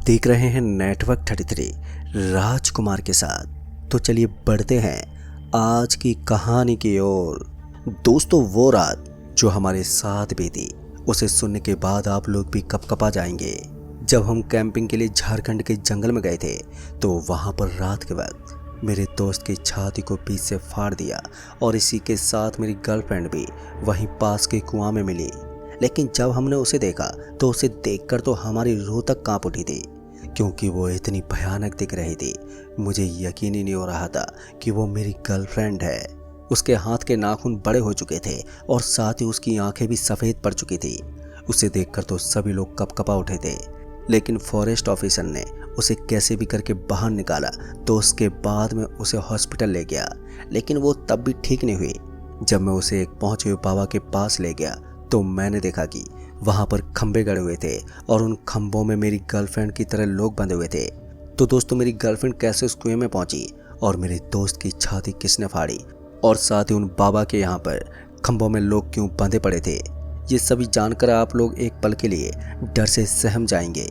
देख रहे हैं नेटवर्क 33 राजकुमार के साथ। तो चलिए बढ़ते हैं आज की कहानी की ओर। दोस्तों, वो रात जो हमारे साथ बीती उसे सुनने के बाद आप लोग भी कपकपा जाएंगे। जब हम कैंपिंग के लिए झारखंड के जंगल में गए थे तो वहां पर रात के वक्त मेरे दोस्त की छाती को बीच से फाड़ दिया और इसी के साथ मेरी गर्लफ्रेंड भी वहीं पास के कुआं में मिली। लेकिन जब हमने उसे देखा तो उसे देखकर तो हमारी रूह तक कांप उठी थी, क्योंकि वो इतनी भयानक दिख रही थी। मुझे यकीन ही नहीं हो रहा था कि वो मेरी गर्लफ्रेंड है। उसके हाथ के नाखून बड़े हो चुके थे और साथ ही उसकी आंखें भी सफ़ेद पड़ चुकी थी। उसे देखकर तो सभी लोग कपकपा उठे थे, लेकिन फॉरेस्ट ऑफिसर ने उसे कैसे भी करके बाहर निकाला तो उसके बाद में उसे हॉस्पिटल ले गया, लेकिन वो तब भी ठीक नहीं हुई। जब मैं उसे एक पहुंचे हुए बाबा के पास ले गया तो मैंने देखा कि वहां पर खंबे गड़े हुए थे और उन खंभों में मेरी गर्लफ्रेंड की तरह लोग बंधे हुए थे। तो दोस्तों, मेरी गर्लफ्रेंड कैसे उस कुएं में पहुंची और मेरे दोस्त की छाती किसने फाड़ी और साथ ही उन बाबा के यहाँ पर खंभों में लोग क्यों बंधे पड़े थे, ये सभी जानकर आप लोग एक पल के लिए डर से सहम जाएंगे।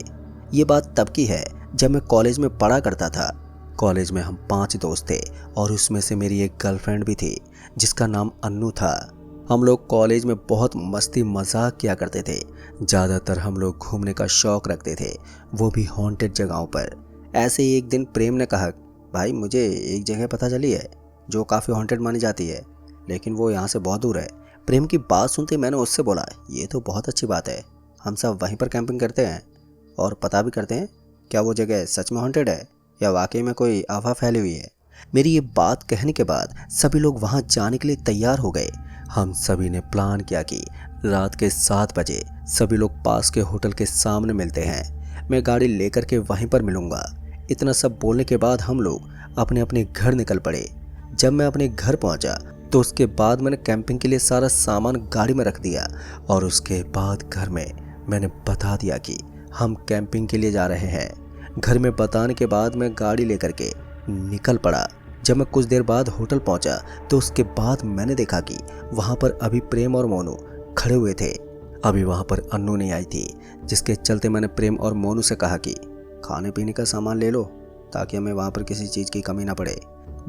ये बात तब की है जब मैं कॉलेज में पढ़ा करता था। कॉलेज में हम 5 दोस्त थे और उसमें से मेरी एक गर्लफ्रेंड भी थी जिसका नाम अन्नू था। हम लोग कॉलेज में बहुत मस्ती मजाक किया करते थे। ज़्यादातर हम लोग घूमने का शौक़ रखते थे, वो भी हॉन्टेड जगहों पर। ऐसे ही एक दिन प्रेम ने कहा, भाई मुझे एक जगह पता चली है जो काफ़ी हॉन्टेड मानी जाती है, लेकिन वो यहाँ से बहुत दूर है। प्रेम की बात सुनते मैंने उससे बोला, ये तो बहुत अच्छी बात है, हम सब वहीं पर कैंपिंग करते हैं और पता भी करते हैं क्या वो जगह सच में हॉन्टेड है या वाकई में कोई अफवाह फैली हुई है। मेरी ये बात कहने के बाद सभी लोग वहाँ जाने के लिए तैयार हो गए। हम सभी ने प्लान किया कि रात के 7 बजे सभी लोग पास के होटल के सामने मिलते हैं। मैं गाड़ी लेकर के वहीं पर मिलूंगा। इतना सब बोलने के बाद हम लोग अपने अपने घर निकल पड़े। जब मैं अपने घर पहुंचा तो उसके बाद मैंने कैंपिंग के लिए सारा सामान गाड़ी में रख दिया और उसके बाद घर में मैंने बता दिया कि हम कैंपिंग के लिए जा रहे हैं। घर में बताने के बाद मैं गाड़ी लेकर के निकल पड़ा। जब मैं कुछ देर बाद होटल पहुंचा तो उसके बाद मैंने देखा कि वहां पर अभी प्रेम और मोनू खड़े हुए थे। अभी वहां पर अन्नू नहीं आई थी, जिसके चलते मैंने प्रेम और मोनू से कहा कि खाने पीने का सामान ले लो ताकि हमें वहां पर किसी चीज़ की कमी ना पड़े।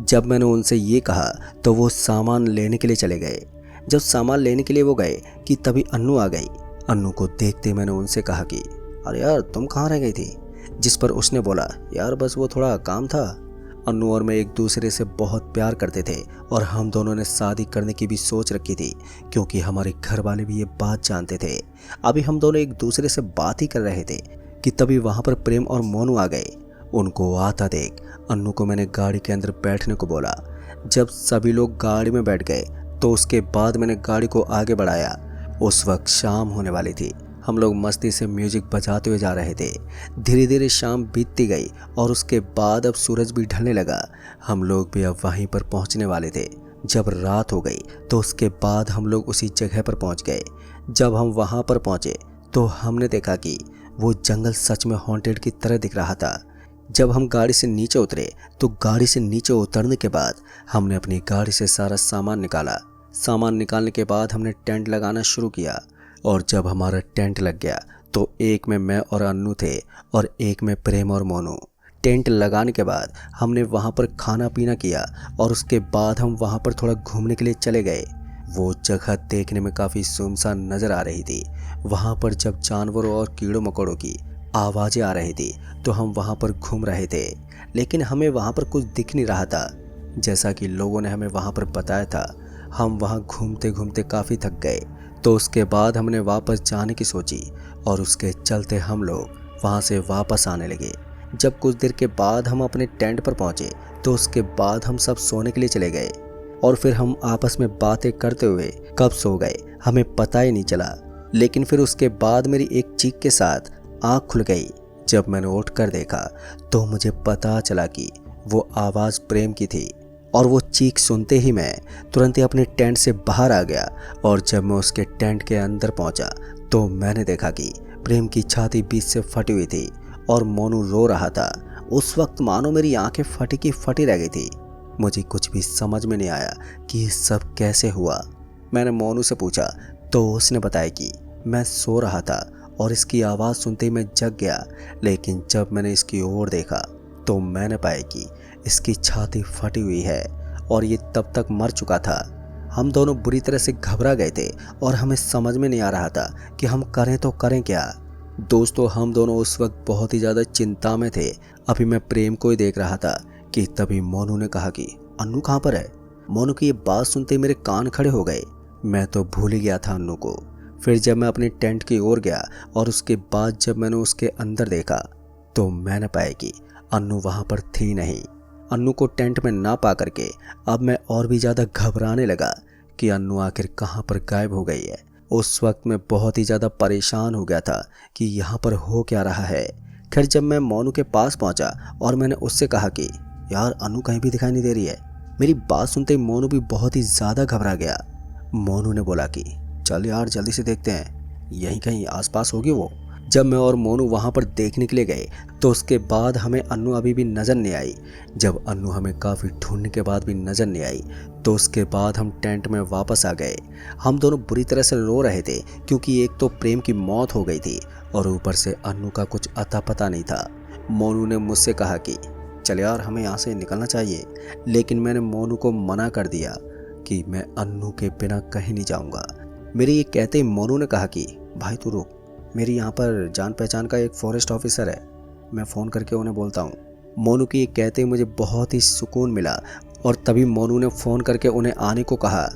जब मैंने उनसे ये कहा तो वो सामान लेने के लिए चले गए। जब सामान लेने के लिए वो गए कि तभी अन्नू आ गई। अन्नू को देखते मैंने उनसे कहा कि अरे यार, तुम कहाँ रह गई थी? जिस पर उसने बोला, यार बस वो थोड़ा काम था। अन्नू और मैं एक दूसरे से बहुत प्यार करते थे और हम दोनों ने शादी करने की भी सोच रखी थी, क्योंकि हमारे घर वाले भी ये बात जानते थे। अभी हम दोनों एक दूसरे से बात ही कर रहे थे कि तभी वहाँ पर प्रेम और मोनू आ गए। उनको आता देख अन्नू को मैंने गाड़ी के अंदर बैठने को बोला। जब सभी लोग गाड़ी में बैठ गए तो उसके बाद मैंने गाड़ी को आगे बढ़ाया। उस वक्त शाम होने वाली थी। हम लोग मस्ती से म्यूजिक बजाते हुए जा रहे थे। धीरे धीरे शाम बीतती गई और उसके बाद अब सूरज भी ढलने लगा। हम लोग भी अब वहीं पर पहुंचने वाले थे। जब रात हो गई तो उसके बाद हम लोग उसी जगह पर पहुंच गए। जब हम वहां पर पहुंचे तो हमने देखा कि वो जंगल सच में हॉन्टेड की तरह दिख रहा था। जब हम गाड़ी से नीचे उतरे तो गाड़ी से नीचे उतरने के बाद हमने अपनी गाड़ी से सारा सामान निकाला। सामान निकालने के बाद हमने टेंट लगाना शुरू किया और जब हमारा टेंट लग गया तो एक में मैं और अन्नू थे और एक में प्रेम और मोनू। टेंट लगाने के बाद हमने वहाँ पर खाना पीना किया और उसके बाद हम वहाँ पर थोड़ा घूमने के लिए चले गए। वो जगह देखने में काफ़ी सुनसान नज़र आ रही थी। वहाँ पर जब जानवरों और कीड़ों मकोड़ों की आवाज़ें आ रही थी तो हम वहाँ पर घूम रहे थे, लेकिन हमें वहाँ पर कुछ दिख नहीं रहा था। जैसा कि लोगों ने हमें वहाँ पर बताया था, हम वहाँ घूमते घूमते काफ़ी थक गए। तो उसके बाद हमने वापस जाने की सोची और उसके चलते हम लोग वहाँ से वापस आने लगे। जब कुछ देर के बाद हम अपने टेंट पर पहुँचे तो उसके बाद हम सब सोने के लिए चले गए और फिर हम आपस में बातें करते हुए कब सो गए हमें पता ही नहीं चला। लेकिन फिर उसके बाद मेरी एक चीख के साथ आँख खुल गई। जब मैंने उठकर देखा तो मुझे पता चला कि वो आवाज़ प्रेम की थी और वो चीख सुनते ही मैं तुरंत ही अपने टेंट से बाहर आ गया। और जब मैं उसके टेंट के अंदर पहुंचा तो मैंने देखा कि प्रेम की छाती बीच से फटी हुई थी और मोनू रो रहा था। उस वक्त मानो मेरी आंखें फटी की फटी रह गई थी। मुझे कुछ भी समझ में नहीं आया कि ये सब कैसे हुआ। मैंने मोनू से पूछा तो उसने बताया कि मैं सो रहा था और इसकी आवाज़ सुनते ही मैं जग गया। लेकिन जब मैंने इसकी ओर देखा तो मैंने पाया कि इसकी छाती फटी हुई है और ये तब तक मर चुका था। हम दोनों बुरी तरह से घबरा गए थे और हमें समझ में नहीं आ रहा था कि हम करें तो करें क्या। दोस्तों, हम दोनों उस वक्त बहुत ही ज़्यादा चिंता में थे। अभी मैं प्रेम को ही देख रहा था कि तभी मोनू ने कहा कि अन्नू कहाँ पर है। मोनू की ये बात सुनते मेरे कान खड़े हो गए। मैं तो भूल ही गया था अन्नू को। फिर जब मैं अपने टेंट की ओर गया और उसके बाद जब मैंने उसके अंदर देखा तो मैंने पाया कि अन्नू वहाँ पर थी नहीं। अन्नू को टेंट में ना पा करके अब मैं और भी ज़्यादा घबराने लगा कि अन्नू आखिर कहाँ पर गायब हो गई है। उस वक्त मैं बहुत ही ज़्यादा परेशान हो गया था कि यहाँ पर हो क्या रहा है। खैर, जब मैं मोनू के पास पहुँचा और मैंने उससे कहा कि यार अन्नू कहीं भी दिखाई नहीं दे रही है, मेरी बात सुनते ही मोनू भी बहुत ही ज़्यादा घबरा गया। मोनू ने बोला कि चल यार जल्दी से देखते हैं, यहीं कहीं आसपास होगी वो। जब मैं और मोनू वहाँ पर देखने के लिए गए तो उसके बाद हमें अन्नू अभी भी नज़र नहीं आई। जब अन्नू हमें काफ़ी ढूंढने के बाद भी नज़र नहीं आई तो उसके बाद हम टेंट में वापस आ गए। हम दोनों बुरी तरह से रो रहे थे क्योंकि एक तो प्रेम की मौत हो गई थी और ऊपर से अन्नू का कुछ अता पता नहीं था। मोनू ने मुझसे कहा कि चल यार हमें यहाँ से निकलना चाहिए, लेकिन मैंने मोनू को मना कर दिया कि मैं अन्नू के बिना कहीं नहीं जाऊँगा। मेरे ये कहते ही मोनू ने कहा कि भाई तू रुक, मेरी यहाँ पर जान पहचान का एक फॉरेस्ट ऑफिसर है, मैं फ़ोन करके उन्हें बोलता हूँ। मोनू की ये कहते ही मुझे बहुत ही सुकून मिला और तभी मोनू ने फ़ोन करके उन्हें आने को कहा।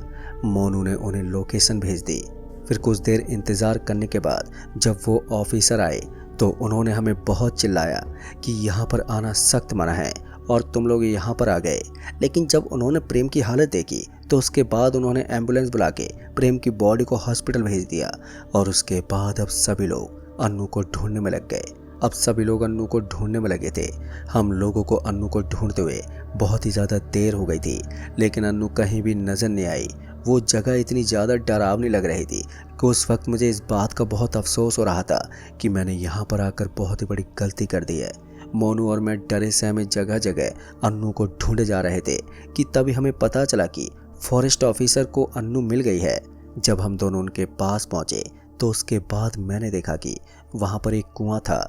मोनू ने उन्हें लोकेशन भेज दी। फिर कुछ देर इंतज़ार करने के बाद जब वो ऑफिसर आए तो उन्होंने हमें बहुत चिल्लाया कि यहाँ पर आना सख्त मना है और तुम लोग यहाँ पर आ गए। लेकिन जब उन्होंने प्रेम की हालत देखी तो उसके बाद उन्होंने एम्बुलेंस बुला के प्रेम की बॉडी को हॉस्पिटल भेज दिया और उसके बाद अब सभी लोग अन्नू को ढूंढने में लग गए। अब सभी लोग अन्नू को ढूंढने में लगे थे। हम लोगों को अन्नू को ढूंढते हुए बहुत ही ज़्यादा देर हो गई थी, लेकिन अन्नू कहीं भी नज़र नहीं आई। वो जगह इतनी ज़्यादा डरावनी लग रही थी कि उस वक्त मुझे इस बात का बहुत अफसोस हो रहा था कि मैंने यहाँ पर आकर बहुत ही बड़ी गलती कर दी है। मोनू और मैं डरे सहमे जगह जगह अन्नू को ढूंढे जा रहे थे कि तभी हमें पता चला कि फॉरेस्ट ऑफिसर को अन्नू मिल गई है। जब हम दोनों उनके पास पहुंचे तो उसके बाद मैंने देखा कि वहां पर एक कुआं था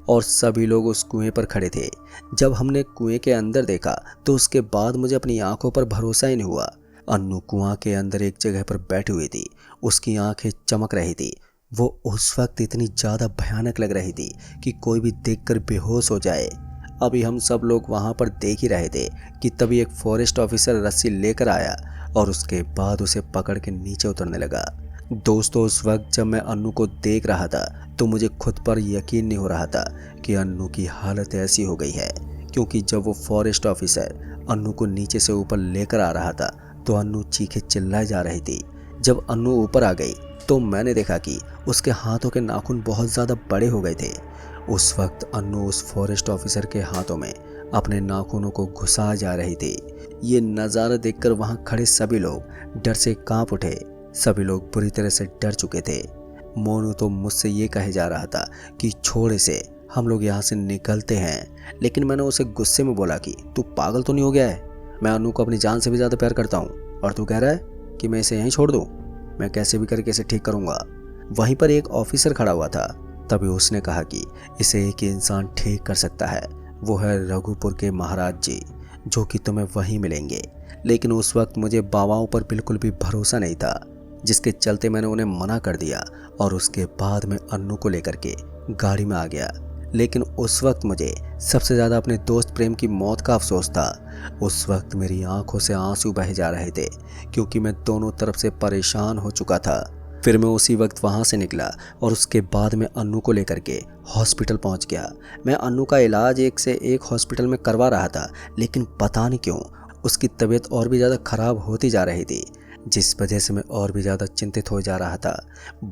और सभी लोग उस कुएं पर खड़े थे। जब हमने कुएं के अंदर देखा तो उसके बाद मुझे अपनी आंखों पर भरोसा ही नहीं हुआ। अन्नू कुआं के अंदर एक जगह पर बैठी हुई थी, उसकी आंखें चमक रही थी। वो उस वक्त इतनी ज़्यादा भयानक लग रही थी कि कोई भी देखकर बेहोश हो जाए। अभी हम सब लोग वहाँ पर देख ही रहे थे कि तभी एक फॉरेस्ट ऑफिसर रस्सी लेकर आया और उसके बाद उसे पकड़ के नीचे उतरने लगा। दोस्तों, उस वक्त जब मैं अन्नू को देख रहा था तो मुझे खुद पर यकीन नहीं हो रहा था कि अन्नू की हालत ऐसी हो गई है, क्योंकि जब वो फॉरेस्ट ऑफिसर अन्नू को नीचे से ऊपर लेकर आ रहा था तो अन्नू चीखे चिल्लाए जा रही थी। जब अन्नू ऊपर आ गई तो मैंने देखा कि उसके हाथों के नाखून बहुत ज़्यादा बड़े हो गए थे। उस वक्त अन्नू उस फॉरेस्ट ऑफिसर के हाथों में अपने नाखूनों को घुसा जा रही थी। ये नज़ारा देखकर वहाँ खड़े सभी लोग डर से कांप उठे। सभी लोग बुरी तरह से डर चुके थे। मोनू तो मुझसे ये कहे जा रहा था कि छोड़ इसे, हम लोग यहाँ से निकलते हैं। लेकिन मैंने उसे गुस्से में बोला कि तू पागल तो नहीं हो गया है? मैं अन्नू को अपनी जान से भी ज़्यादा प्यार करता हूँ और तू कह रहा है कि मैं इसे यहीं छोड़ दूँ? मैं कैसे भी करके इसे ठीक करूँगा। वहीं पर एक ऑफिसर खड़ा हुआ था। तभी उसने कहा कि इसे एक ही इंसान ठीक कर सकता है, वो है रघुपुर के महाराज जी, जो कि तुम्हें वहीं मिलेंगे। लेकिन उस वक्त मुझे बाबाओं पर बिल्कुल भी भरोसा नहीं था, जिसके चलते मैंने उन्हें मना कर दिया और उसके बाद मैं अन्नू को लेकर के गाड़ी में आ गया। लेकिन उस वक्त मुझे सबसे ज़्यादा अपने दोस्त प्रेम की मौत का अफसोस था। उस वक्त मेरी आंखों से आंसू बह जा रहे थे क्योंकि मैं दोनों तरफ से परेशान हो चुका था। फिर मैं उसी वक्त वहाँ से निकला और उसके बाद मैं अन्नू को लेकर के हॉस्पिटल पहुँच गया। मैं अन्नू का इलाज एक से एक हॉस्पिटल में करवा रहा था, लेकिन पता नहीं क्यों उसकी तबीयत और भी ज़्यादा ख़राब होती जा रही थी, जिस वजह से मैं और भी ज़्यादा चिंतित हो जा रहा था।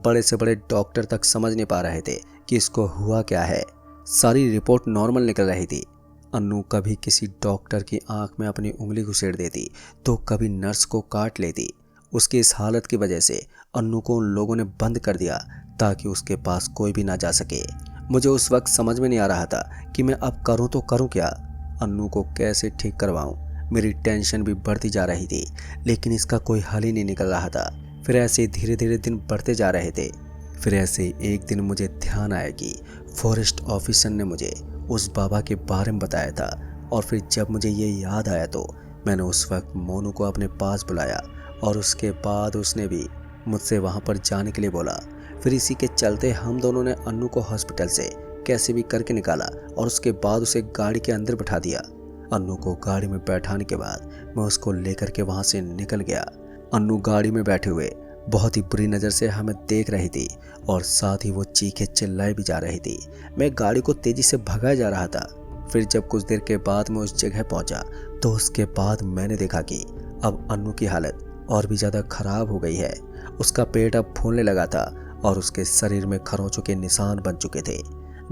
बड़े से बड़े डॉक्टर तक समझ नहीं पा रहे थे कि इसको हुआ क्या है। सारी रिपोर्ट नॉर्मल निकल रही थी। अन्नू कभी किसी डॉक्टर की आंख में अपनी उंगली घुसेड़ देती तो कभी नर्स को काट लेती। उसकी इस हालत की वजह से अन्नू को उन लोगों ने बंद कर दिया ताकि उसके पास कोई भी ना जा सके। मुझे उस वक्त समझ में नहीं आ रहा था कि मैं अब करूं तो करूं क्या, अन्नू को कैसे ठीक करवाऊं। मेरी टेंशन भी बढ़ती जा रही थी, लेकिन इसका कोई हल ही नहीं निकल रहा था। फिर ऐसे धीरे धीरे दिन बढ़ते जा रहे थे। फिर ऐसे ही एक दिन मुझे ध्यान आया कि फॉरेस्ट ऑफिसर ने मुझे उस बाबा के बारे में बताया था। और फिर जब मुझे ये याद आया तो मैंने उस वक्त मोनू को अपने पास बुलाया और उसके बाद उसने भी मुझसे वहाँ पर जाने के लिए बोला। फिर इसी के चलते हम दोनों ने अन्नू को हॉस्पिटल से कैसे भी करके निकाला और उसके बाद उसे गाड़ी के अंदर बैठा दिया। अन्नू को गाड़ी में बैठाने के बाद मैं उसको लेकर के वहाँ से निकल गया। अन्नू गाड़ी में बैठे हुए बहुत ही बुरी नज़र से हमें देख रही थी और साथ ही वो चीखे चिल्लाए भी जा रही थी। मैं गाड़ी को तेज़ी से भगाया जा रहा था। फिर जब कुछ देर के बाद मैं उस जगह पहुंचा तो उसके बाद मैंने देखा कि अब अन्नू की हालत और भी ज़्यादा ख़राब हो गई है। उसका पेट अब फूलने लगा था और उसके शरीर में खरोंचों के निशान बन चुके थे।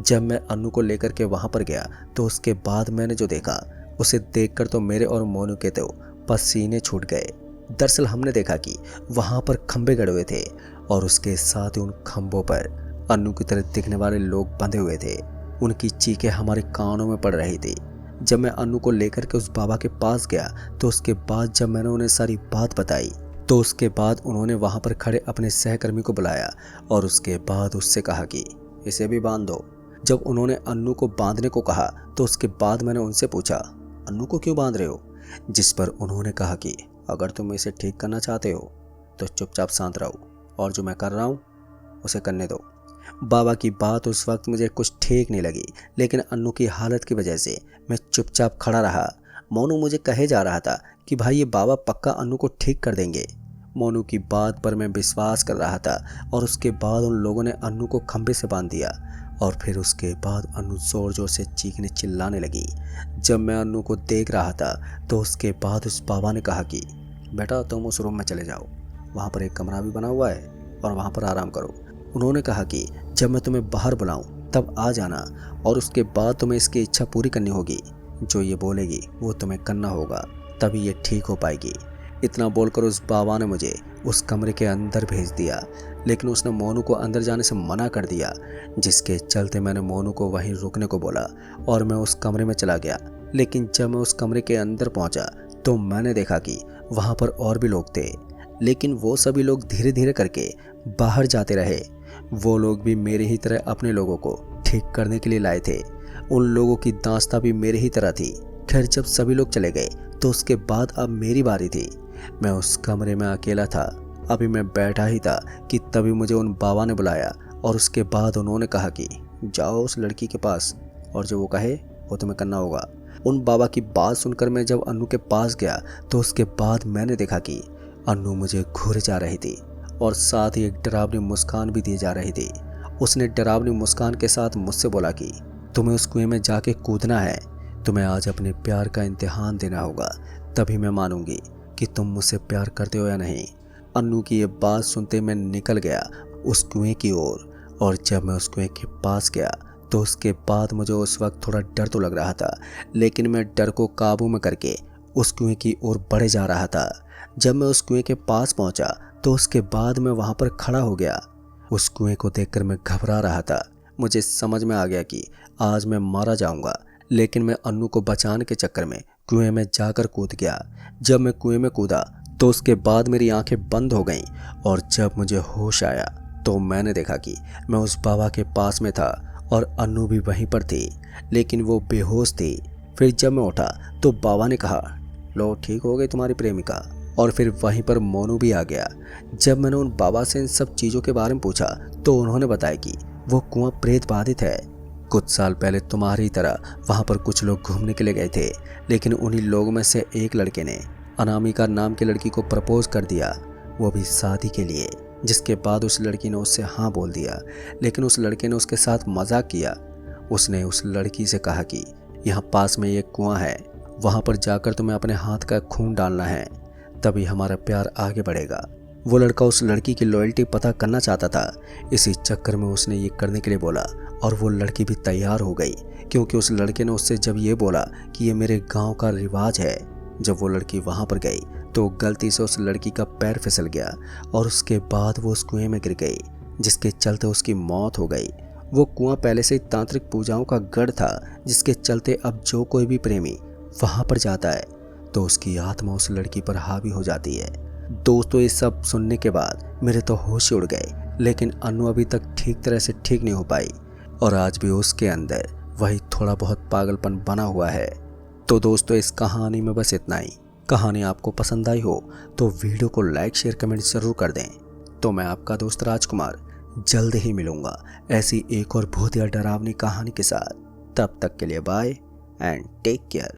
जब मैं अन्नू को लेकर के वहाँ पर गया तो उसके बाद मैंने जो देखा उसे देखकर तो मेरे और मोनू के तो पसीने छूट गए। दरअसल हमने देखा कि वहाँ पर खंभे गड़े हुए थे और उसके साथ ही उन खंभों पर अन्नू की तरह दिखने वाले लोग बंधे हुए थे। उनकी चीखें हमारे कानों में पड़ रही थी। जब मैं अन्नू को लेकर के उस बाबा के पास गया तो उसके बाद जब मैंने उन्हें सारी बात बताई तो उसके बाद उन्होंने वहाँ पर खड़े अपने सहकर्मी को बुलाया और उसके बाद उससे कहा कि इसे भी बांध दो। जब उन्होंने अन्नू को बांधने को कहा तो उसके बाद मैंने उनसे पूछा, अन्नू को क्यों बांध रहे हो? जिस पर उन्होंने कहा कि अगर तुम इसे ठीक करना चाहते हो तो चुपचाप शांत रहो और जो मैं कर रहा हूँ उसे करने दो। बाबा की बात उस वक्त मुझे कुछ ठीक नहीं लगी, लेकिन अन्नू की हालत की वजह से मैं चुपचाप खड़ा रहा। मोनू मुझे कहे जा रहा था कि भाई ये बाबा पक्का अन्नू को ठीक कर देंगे। मोनू की बात पर मैं विश्वास कर रहा था और उसके बाद उन लोगों ने अन्नू को खंभे से बांध दिया और फिर उसके बाद अन्नू जोर जोर से चीखने चिल्लाने लगी। जब मैं अन्नू को देख रहा था तो उसके बाद उस बाबा ने कहा कि बेटा तुम उस रूम में चले जाओ, वहाँ पर एक कमरा भी बना हुआ है और वहाँ पर आराम करो। उन्होंने कहा कि जब मैं तुम्हें बाहर बुलाऊं तब आ जाना और उसके बाद तुम्हें इसकी इच्छा पूरी करनी होगी। जो ये बोलेगी वो तुम्हें करना होगा, तभी ये ठीक हो पाएगी। इतना बोलकर उस बाबा ने मुझे उस कमरे के अंदर भेज दिया, लेकिन उसने मोनू को अंदर जाने से मना कर दिया, जिसके चलते मैंने मोनू को वहीं रुकने को बोला और मैं उस कमरे में चला गया। लेकिन जब मैं उस कमरे के अंदर पहुंचा तो मैंने देखा कि वहाँ पर और भी लोग थे, लेकिन वो सभी लोग धीरे धीरे करके बाहर जाते रहे। वो लोग भी मेरे ही तरह अपने लोगों को ठीक करने के लिए लाए थे। उन लोगों की दास्तां भी मेरे ही तरह थी। खैर जब सभी लोग चले गए तो उसके बाद अब मेरी बारी थी। मैं उस कमरे में अकेला था। अभी मैं बैठा ही था कि तभी मुझे उन बाबा ने बुलाया और उसके बाद उन्होंने कहा कि जाओ उस लड़की के पास और जो वो कहे वो तुम्हें करना होगा। उन बाबा की बात सुनकर मैं जब अन्नू के पास गया तो उसके बाद मैंने देखा कि अन्नू मुझे घूरे जा रही थी और साथ ही एक डरावनी मुस्कान भी दी जा रही थी। उसने डरावनी मुस्कान के साथ मुझसे बोला कि तुम्हें उस कुएं में जाके कूदना है, तुम्हें आज अपने प्यार का इम्तिहान देना होगा, तभी मैं मानूंगी कि तुम मुझसे प्यार करते हो या नहीं। अन्नू की ये बात सुनते मैं निकल गया उस कुएं की ओर और जब मैं उस कुएं के पास गया तो उसके बाद मुझे उस वक्त थोड़ा डर तो लग रहा था, लेकिन मैं डर को काबू में करके उस कुएं की ओर बढ़े जा रहा था। जब मैं उस कुएं के पास पहुंचा तो उसके बाद मैं वहां पर खड़ा हो गया। उस कुएं को देखकर मैं घबरा रहा था। मुझे समझ में आ गया कि आज मैं मारा जाऊंगा, लेकिन मैं अन्नू को बचाने के चक्कर में कुएं में जाकर कूद गया। जब मैं कुएं में कूदा तो उसके बाद मेरी आंखें बंद हो गईं और जब मुझे होश आया तो मैंने देखा कि मैं उस बाबा के पास में था और अन्नू भी वहीं पर थी, लेकिन वो बेहोश थी। फिर जब मैं उठा तो बाबा ने कहा, लो ठीक हो गई तुम्हारी प्रेमिका। और फिर वहीं पर मोनू भी आ गया। जब मैंने उन बाबा से इन सब चीज़ों के बारे में पूछा तो उन्होंने बताया कि वो कुआं प्रेत बाधित है। कुछ साल पहले तुम्हारी तरह वहाँ पर कुछ लोग घूमने के लिए गए थे, लेकिन उन्हीं लोगों में से एक लड़के ने अनामिका नाम की लड़की को प्रपोज कर दिया, वो भी शादी के लिए। जिसके बाद उस लड़की ने उससे हाँ बोल दिया, लेकिन उस लड़के ने उसके साथ मजाक किया। उसने उस लड़की से कहा कि यहाँ पास में एक कुआं है, वहाँ पर जाकर तुम्हें अपने हाथ का खून डालना है, तभी हमारा प्यार आगे बढ़ेगा। वो लड़का उस लड़की की लॉयल्टी पता करना चाहता था, इसी चक्कर में उसने ये करने के लिए बोला और वो लड़की भी तैयार हो गई, क्योंकि उस लड़के ने उससे जब ये बोला कि ये मेरे गांव का रिवाज है। जब वो लड़की वहाँ पर गई तो गलती से उस लड़की का पैर फिसल गया और उसके बाद वो उस कुएं में गिर गई, जिसके चलते उसकी मौत हो गई। वो कुआं पहले से ही तांत्रिक पूजाओं का गढ़ था, जिसके चलते अब जो कोई भी प्रेमी वहाँ पर जाता है तो उसकी आत्मा उस लड़की पर हावी हो जाती है। दोस्तों ये सब सुनने के बाद मेरे तो होश ही उड़ गए, लेकिन अनु अभी तक ठीक तरह से ठीक नहीं हो पाई और आज भी उसके अंदर वही थोड़ा बहुत पागलपन बना हुआ है। तो दोस्तों इस कहानी में बस इतना ही। कहानी आपको पसंद आई हो तो वीडियो को लाइक शेयर कमेंट जरूर कर दें। तो मैं आपका दोस्त राजकुमार जल्द ही मिलूंगा ऐसी एक और बहुत ही डरावनी कहानी के साथ। तब तक के लिए बाय एंड टेक केयर।